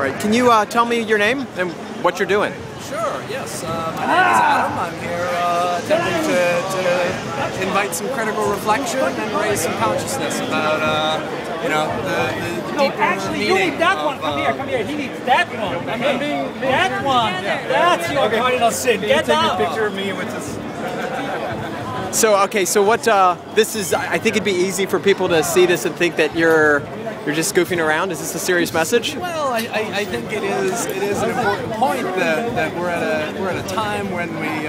right. Can you tell me your name and what you're doing? Sure, yes. My name is Adam. I'm here attempting to invite some critical reflection and raise some consciousness about, you know, the No, deeper actually, meaning you need that one. Come here, come here. He needs that one. That one. That's your cardinal sin. Get down. Take a picture of me with this. So, okay, so what this is, I think it'd be easy for people to see this and think that you're just goofing around. Is this a serious message? Well, I think it is an important point that we're at a time when we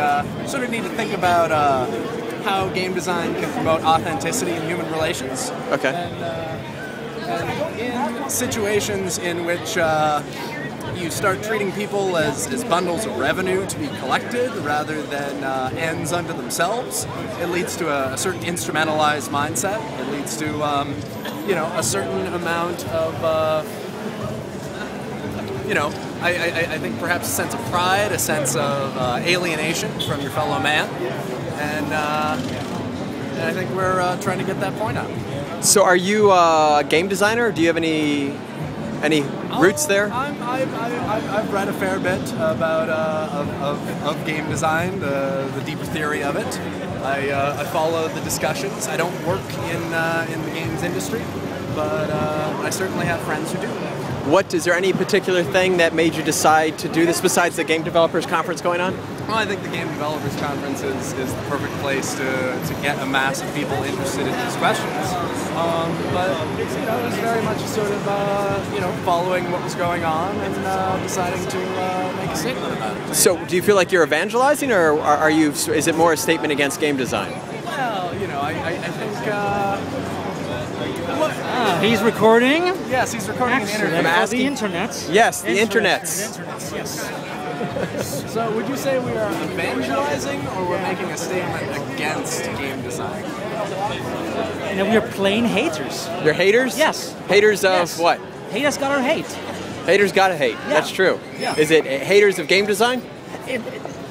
sort of need to think about how game design can promote authenticity in human relations. Okay. And in situations in which you start treating people as bundles of revenue to be collected rather than ends unto themselves, it leads to a certain instrumentalized mindset. It leads to you know, a certain amount of you know, I think perhaps a sense of pride, a sense of alienation from your fellow man, and I think we're trying to get that point out. So, are you a game designer? Do you have any roots there? I've read a fair bit about of game design, the deeper theory of it. I follow the discussions. I don't work in the games industry, but I certainly have friends who do. Is there any particular thing that made you decide to do this besides the Game Developers Conference going on? Well, I think the Game Developers Conference is the perfect place to get a mass of people interested in these questions. But you know, it was very much a sort of you know, following what was going on and deciding to make a statement about it. So, do you feel like you're evangelizing, or are you? Is it more a statement against game design? Well, you know, I think. He's recording. Yes, he's recording an interview. I'm asking. The internet. Yes, the internets. Yes. So, would you say we are evangelizing, or we're making a statement against game design? And we're plain haters. You're haters? Yes. Haters of Yes. what? Haters gotta hate. Haters gotta hate. Yeah. That's true. Yeah. Is it haters of game design?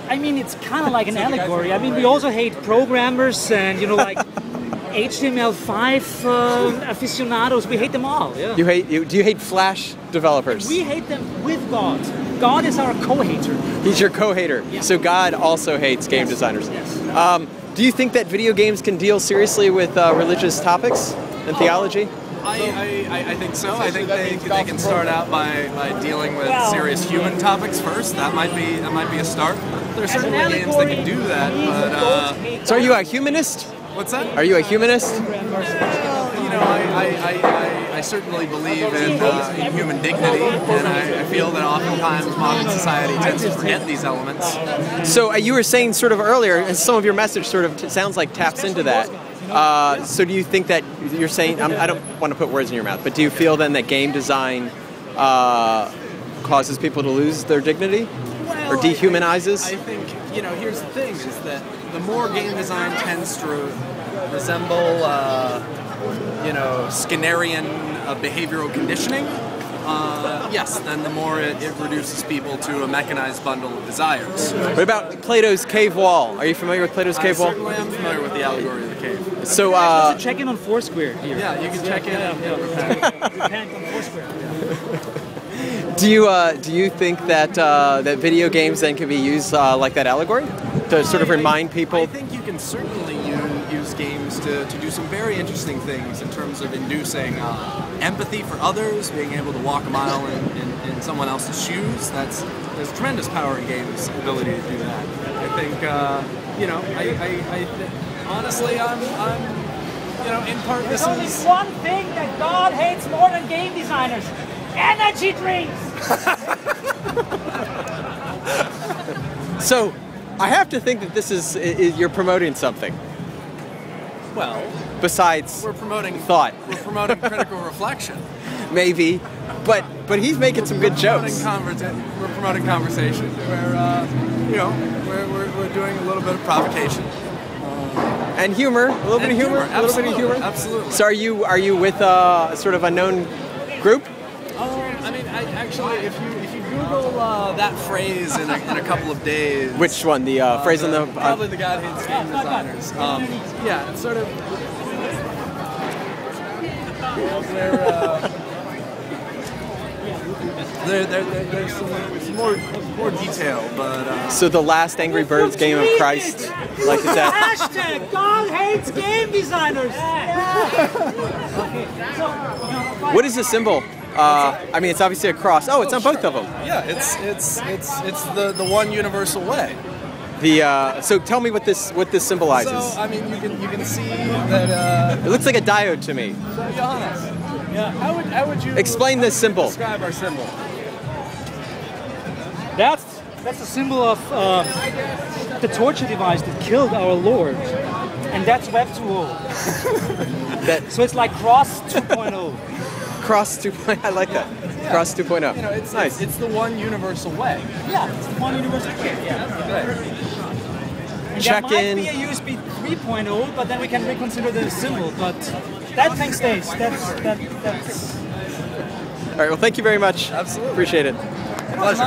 I mean, it's kind of like an allegory. I mean, we also hate programmers and, you know, like HTML5 aficionados. We hate them all. Yeah. Do you hate Flash developers? We hate them with God. God is our co-hater. He's your co-hater. Yeah. So God also hates game designers. Yes. Do you think that video games can deal seriously with religious topics and theology? I think so. I think they can start out by dealing with serious human topics first. That might be a start. There are certainly games that can do that, but So are you a humanist? what's that? Are you a humanist? You know, I certainly believe in human dignity, and I feel that oftentimes modern society tends to forget these elements. So you were saying sort of earlier, and some of your message sort of sounds like taps into that. So do you think that you're saying, I don't want to put words in your mouth, but do you feel then that game design causes people to lose their dignity? Or dehumanizes? I think, you know, here's the thing, is that the more game design tends to resemble, you know, Skinnerian behavioral conditioning, yes, then the more it reduces people to a mechanized bundle of desires. What about Plato's cave wall? Are you familiar with Plato's cave wall? I certainly am familiar with the allegory of the cave. So, check in on Foursquare here. Yeah, you can check in. Repent on Foursquare. do you think that that video games then can be used like that allegory to sort of remind people? I think you can certainly use games to do some very interesting things in terms of inducing empathy for others, being able to walk a mile in someone else's shoes. There's tremendous power in games' ability to do that. I think you know, honestly, I'm you know, in part There's this only is. one thing that God hates more than game designers: energy drinks. So, I have to think that this is you're promoting something Well, besides we're promoting thought. We're promoting critical reflection. Maybe, but he's making some good jokes. We're promoting conversation. You know, we're doing a little bit of provocation. And humor, a little bit of humor, a little bit of humor. Absolutely. So are you with a sort of a known group? I mean, actually, if you Google that phrase in a couple of days. Which one? The phrase in the probably the God hates game designers. Yeah, it's sort of where There's some more detail, but So the last Angry Birds game of Christ, like is that? Hashtag God hates game designers. What is the symbol? I mean, it's obviously a cross. Oh, it's on both of them. yeah, it's the one universal way. So tell me what this symbolizes. So I mean, you can see that. It looks like a diode to me. So Johannes, how would you Explain this symbol. Describe our symbol. That's a symbol of the torture device that killed our Lord, and that's Web 2.0. So it's like Cross 2.0. Cross 2.0. I like that. Yeah. Cross 2.0. You know, it's nice. It's the one universal way. Yeah, it's the one universal way. Yeah. Right. Check there in. might be a USB 3.0, but then we can reconsider the symbol. But that thing stays. That's. All right. Well, thank you very much. Absolutely. Appreciate it. Pleasure.